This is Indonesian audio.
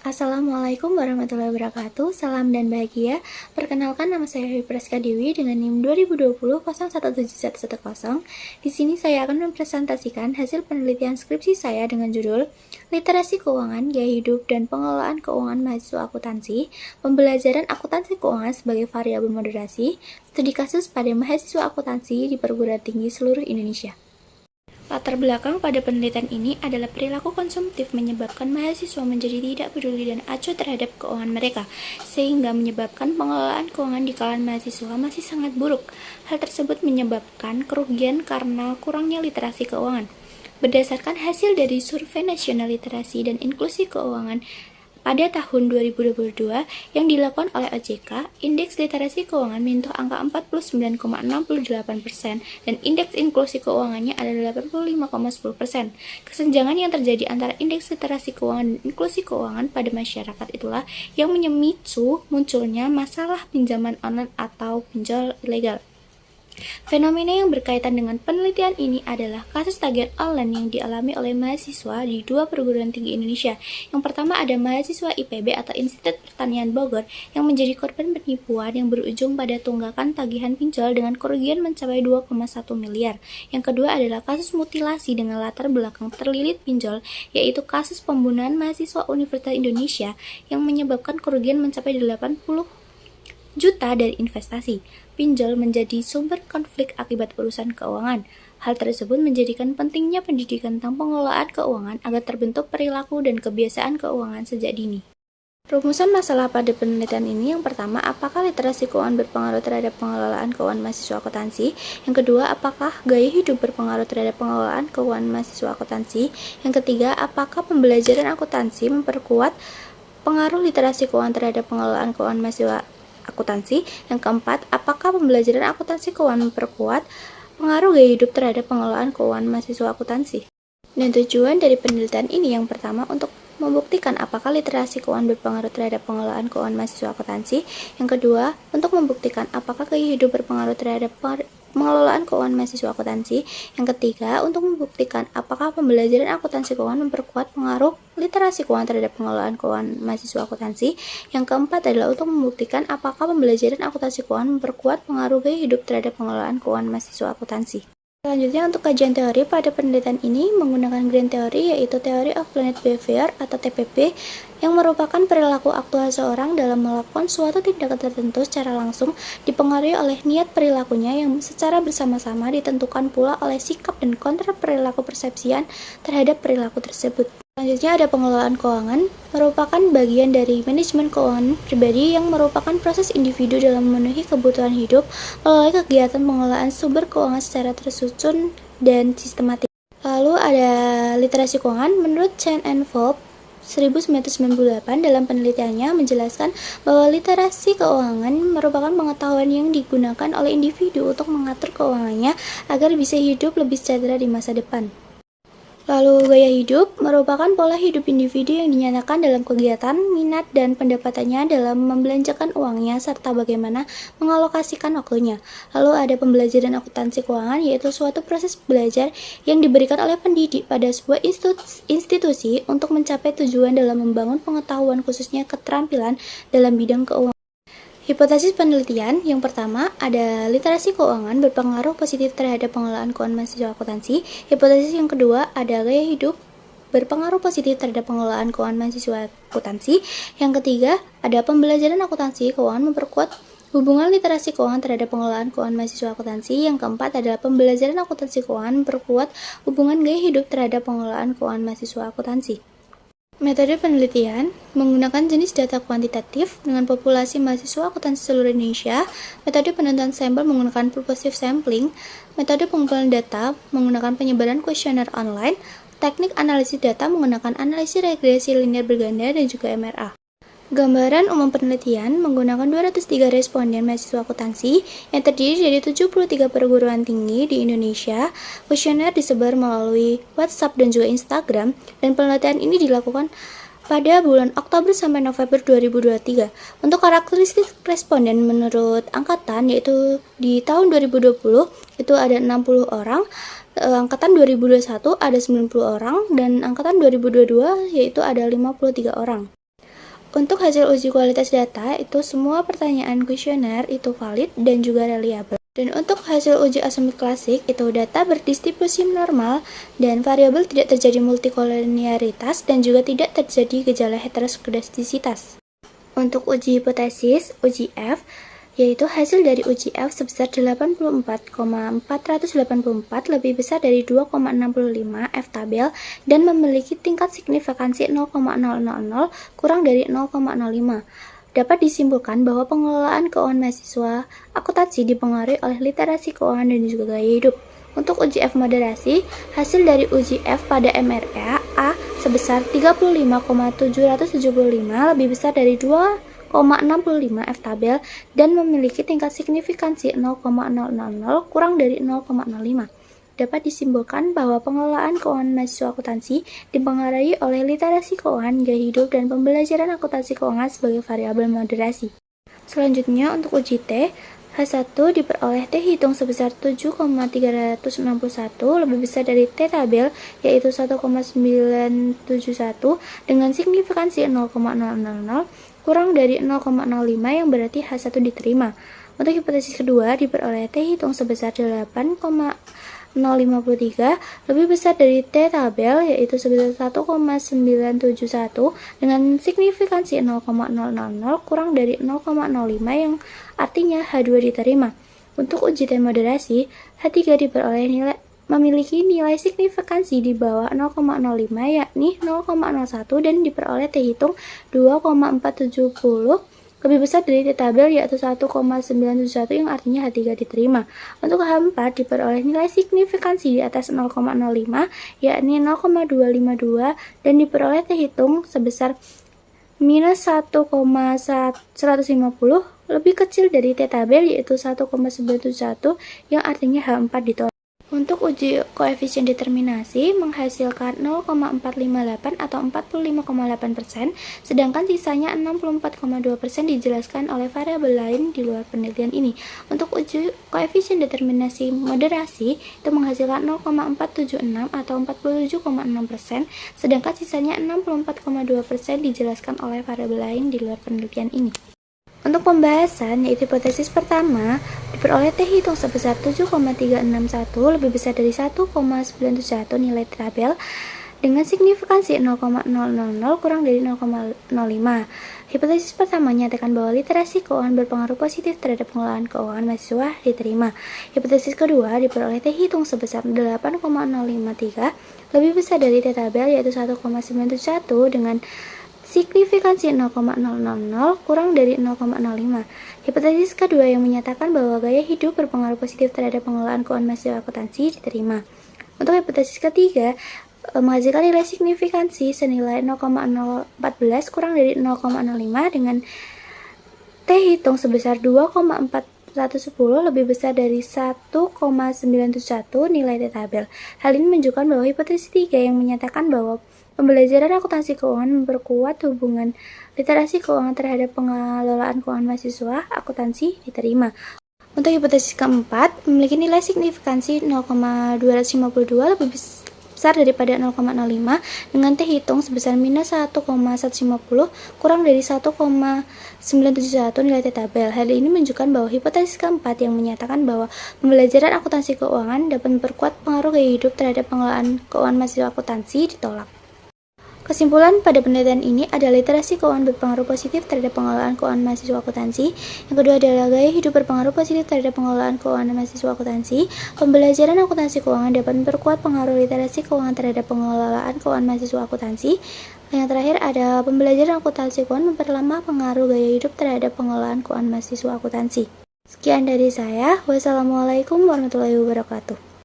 Assalamualaikum warahmatullahi wabarakatuh. Salam dan bahagia. Perkenalkan, nama saya Dewi Praska Dewi dengan NIM 2020-017110. Di sini saya akan mempresentasikan hasil penelitian skripsi saya dengan judul Literasi Keuangan, Gaya Hidup dan Pengelolaan Keuangan Mahasiswa Akuntansi, Pembelajaran Akuntansi Keuangan sebagai Variabel Moderasi, Studi Kasus pada Mahasiswa Akuntansi di Perguruan Tinggi seluruh Indonesia. Latar belakang pada penelitian ini adalah perilaku konsumtif menyebabkan mahasiswa menjadi tidak peduli dan acuh terhadap keuangan mereka, sehingga menyebabkan pengelolaan keuangan di kalangan mahasiswa masih sangat buruk. Hal tersebut menyebabkan kerugian karena kurangnya literasi keuangan. Berdasarkan hasil dari Survei Nasional Literasi dan Inklusi Keuangan pada tahun 2022 yang dilakukan oleh OJK, indeks literasi keuangan menyentuh angka 49,68% dan indeks inklusi keuangannya adalah 85,10%. Kesenjangan yang terjadi antara indeks literasi keuangan dan inklusi keuangan pada masyarakat itulah yang memicu munculnya masalah pinjaman online atau pinjol ilegal. Fenomena yang berkaitan dengan penelitian ini adalah kasus tagihan online yang dialami oleh mahasiswa di dua perguruan tinggi Indonesia. Yang pertama ada mahasiswa IPB atau Institut Pertanian Bogor yang menjadi korban penipuan yang berujung pada tunggakan tagihan pinjol dengan kerugian mencapai 2,1 miliar. Yang kedua adalah kasus mutilasi dengan latar belakang terlilit pinjol, yaitu kasus pembunuhan mahasiswa Universitas Indonesia yang menyebabkan kerugian mencapai 80 juta dari investasi. Pinjol menjadi sumber konflik akibat urusan keuangan. Hal tersebut menjadikan pentingnya pendidikan tentang pengelolaan keuangan agar terbentuk perilaku dan kebiasaan keuangan sejak dini. Rumusan masalah pada penelitian ini yang pertama, apakah literasi keuangan berpengaruh terhadap pengelolaan keuangan mahasiswa akuntansi? Yang kedua, apakah gaya hidup berpengaruh terhadap pengelolaan keuangan mahasiswa akuntansi? Yang ketiga, apakah pembelajaran akuntansi memperkuat pengaruh literasi keuangan terhadap pengelolaan keuangan mahasiswa akuntansi? Yang keempat, apakah pembelajaran akuntansi keuangan memperkuat pengaruh gaya hidup terhadap pengelolaan keuangan mahasiswa akuntansi? Dan tujuan dari penelitian ini yang pertama untuk membuktikan apakah literasi keuangan berpengaruh terhadap pengelolaan keuangan mahasiswa akuntansi. Yang kedua, untuk membuktikan apakah gaya hidup berpengaruh terhadap pengelolaan keuangan mahasiswa akuntansi. Yang ketiga, untuk membuktikan apakah pembelajaran akuntansi keuangan memperkuat pengaruh literasi keuangan terhadap pengelolaan keuangan mahasiswa akuntansi. Yang keempat adalah untuk membuktikan apakah pembelajaran akuntansi keuangan memperkuat pengaruh gaya hidup terhadap pengelolaan keuangan mahasiswa akuntansi. Selanjutnya, untuk kajian teori pada penelitian ini menggunakan Grand Theory, yaitu Theory of Planet Behavior atau TPP, yang merupakan perilaku aktual seorang dalam melakukan suatu tindakan tertentu secara langsung dipengaruhi oleh niat perilakunya yang secara bersama-sama ditentukan pula oleh sikap dan kontra perilaku persepsian terhadap perilaku tersebut. Selanjutnya ada pengelolaan keuangan, merupakan bagian dari manajemen keuangan pribadi yang merupakan proses individu dalam memenuhi kebutuhan hidup melalui kegiatan pengelolaan sumber keuangan secara tersusun dan sistematis. Lalu ada literasi keuangan. Menurut Chen and Volpe 1998 dalam penelitiannya menjelaskan bahwa literasi keuangan merupakan pengetahuan yang digunakan oleh individu untuk mengatur keuangannya agar bisa hidup lebih sejahtera di masa depan. Lalu gaya hidup merupakan pola hidup individu yang dinyatakan dalam kegiatan, minat, dan pendapatannya dalam membelanjakan uangnya serta bagaimana mengalokasikan waktunya. Lalu ada pembelajaran akuntansi keuangan, yaitu suatu proses belajar yang diberikan oleh pendidik pada sebuah institusi untuk mencapai tujuan dalam membangun pengetahuan khususnya keterampilan dalam bidang keuangan. Hipotesis penelitian yang pertama ada literasi keuangan berpengaruh positif terhadap pengelolaan keuangan mahasiswa akuntansi. Hipotesis yang kedua ada gaya hidup berpengaruh positif terhadap pengelolaan keuangan mahasiswa akuntansi. Yang ketiga ada pembelajaran akuntansi keuangan memperkuat hubungan literasi keuangan terhadap pengelolaan keuangan mahasiswa akuntansi. Yang keempat adalah pembelajaran akuntansi keuangan memperkuat hubungan gaya hidup terhadap pengelolaan keuangan mahasiswa akuntansi. Metode penelitian menggunakan jenis data kuantitatif dengan populasi mahasiswa akuntansi seluruh Indonesia. Metode penentuan sampel menggunakan purposive sampling. Metode pengumpulan data menggunakan penyebaran kuesioner online. Teknik analisis data menggunakan analisis regresi linear berganda dan juga MRA. Gambaran umum penelitian menggunakan 203 responden mahasiswa akuntansi yang terdiri dari 73 perguruan tinggi di Indonesia. Kuesioner disebar melalui WhatsApp dan juga Instagram, dan penelitian ini dilakukan pada bulan Oktober sampai November 2023. Untuk karakteristik responden menurut angkatan, yaitu di tahun 2020 itu ada 60 orang, angkatan 2021 ada 90 orang, dan angkatan 2022 yaitu ada 53 orang. Untuk hasil uji kualitas data, itu semua pertanyaan kuesioner itu valid dan juga reliable. Dan untuk hasil uji asumsi klasik, itu data berdistribusi normal dan variabel tidak terjadi multikolonialitas dan juga tidak terjadi gejala heteroskedastisitas. Untuk uji hipotesis, uji F, yaitu hasil dari uji F sebesar 84,484 lebih besar dari 2,65 F tabel dan memiliki tingkat signifikansi 0,000 kurang dari 0,05. Dapat disimpulkan bahwa pengelolaan keuangan mahasiswa akuntansi dipengaruhi oleh literasi keuangan dan juga gaya hidup. Untuk uji F moderasi, hasil dari uji F pada MRA A sebesar 35,775 lebih besar dari 2,65 F tabel dan memiliki tingkat signifikansi 0,000 kurang dari 0,05. Dapat disimpulkan bahwa pengelolaan keuangan mahasiswa akuntansi dipengaruhi oleh literasi keuangan, gaya hidup, dan pembelajaran akuntansi keuangan sebagai variabel moderasi. Selanjutnya, untuk uji T, H1 diperoleh T hitung sebesar 7,361 lebih besar dari T tabel yaitu 1,971 dengan signifikansi 0,000 kurang dari 0,05 yang berarti H1 diterima. Untuk hipotesis kedua diperoleh T hitung sebesar 8,053 lebih besar dari T tabel yaitu sebesar 1,971 dengan signifikansi 0,000 kurang dari 0,05 yang artinya H2 diterima. Untuk uji T moderasi, H3 diperoleh memiliki nilai signifikansi di bawah 0,05 yakni 0,01 dan diperoleh T hitung 2,470 lebih besar dari T tabel yaitu 1,971 yang artinya H3 diterima. Untuk H4 diperoleh nilai signifikansi di atas 0,05 yakni 0,252 dan diperoleh T hitung sebesar minus 1,150 lebih kecil dari T tabel yaitu 1,971 yang artinya H4 ditolak. Untuk uji koefisien determinasi menghasilkan 0,458 atau 45,8%, sedangkan sisanya 64,2% dijelaskan oleh variabel lain di luar penelitian ini. Untuk uji koefisien determinasi moderasi itu menghasilkan 0,476 atau 47,6%, sedangkan sisanya 64,2% dijelaskan oleh variabel lain di luar penelitian ini. Untuk pembahasan, yaitu hipotesis pertama, diperoleh T hitung sebesar 7,361 lebih besar dari 1,971 nilai tabel dengan signifikansi 0,000 kurang dari 0,05. Hipotesis pertama menyatakan bahwa literasi keuangan berpengaruh positif terhadap pengelolaan keuangan mahasiswa diterima. Hipotesis kedua diperoleh T hitung sebesar 8,053 lebih besar dari T tabel yaitu 1,971 dengan signifikansi 0,000 kurang dari 0,05. Hipotesis kedua yang menyatakan bahwa gaya hidup berpengaruh positif terhadap pengelolaan keuangan mahasiswa akuntansi diterima. Untuk hipotesis ketiga, menghasilkan nilai signifikansi senilai 0,014 kurang dari 0,05 dengan T hitung sebesar 2,410 lebih besar dari 1,971 nilai T tabel. Hal ini menunjukkan bahwa hipotesis 3 yang menyatakan bahwa pembelajaran akuntansi keuangan memperkuat hubungan literasi keuangan terhadap pengelolaan keuangan mahasiswa akuntansi diterima. Untuk hipotesis keempat, memiliki nilai signifikansi 0,252 lebih besar daripada 0,05 dengan T hitung sebesar minus 1,150 kurang dari 1,971 nilai T tabel. Hal ini menunjukkan bahwa hipotesis keempat yang menyatakan bahwa pembelajaran akuntansi keuangan dapat memperkuat pengaruh gaya hidup terhadap pengelolaan keuangan mahasiswa akuntansi ditolak. Kesimpulan pada penelitian ini adalah literasi keuangan berpengaruh positif terhadap pengelolaan keuangan mahasiswa akuntansi. Yang kedua adalah gaya hidup berpengaruh positif terhadap pengelolaan keuangan mahasiswa akuntansi. Pembelajaran akuntansi keuangan dapat memperkuat pengaruh literasi keuangan terhadap pengelolaan keuangan mahasiswa akuntansi. Yang terakhir ada pembelajaran akuntansi keuangan memperlamah pengaruh gaya hidup terhadap pengelolaan keuangan mahasiswa akuntansi. Sekian dari saya. Wassalamualaikum warahmatullahi wabarakatuh.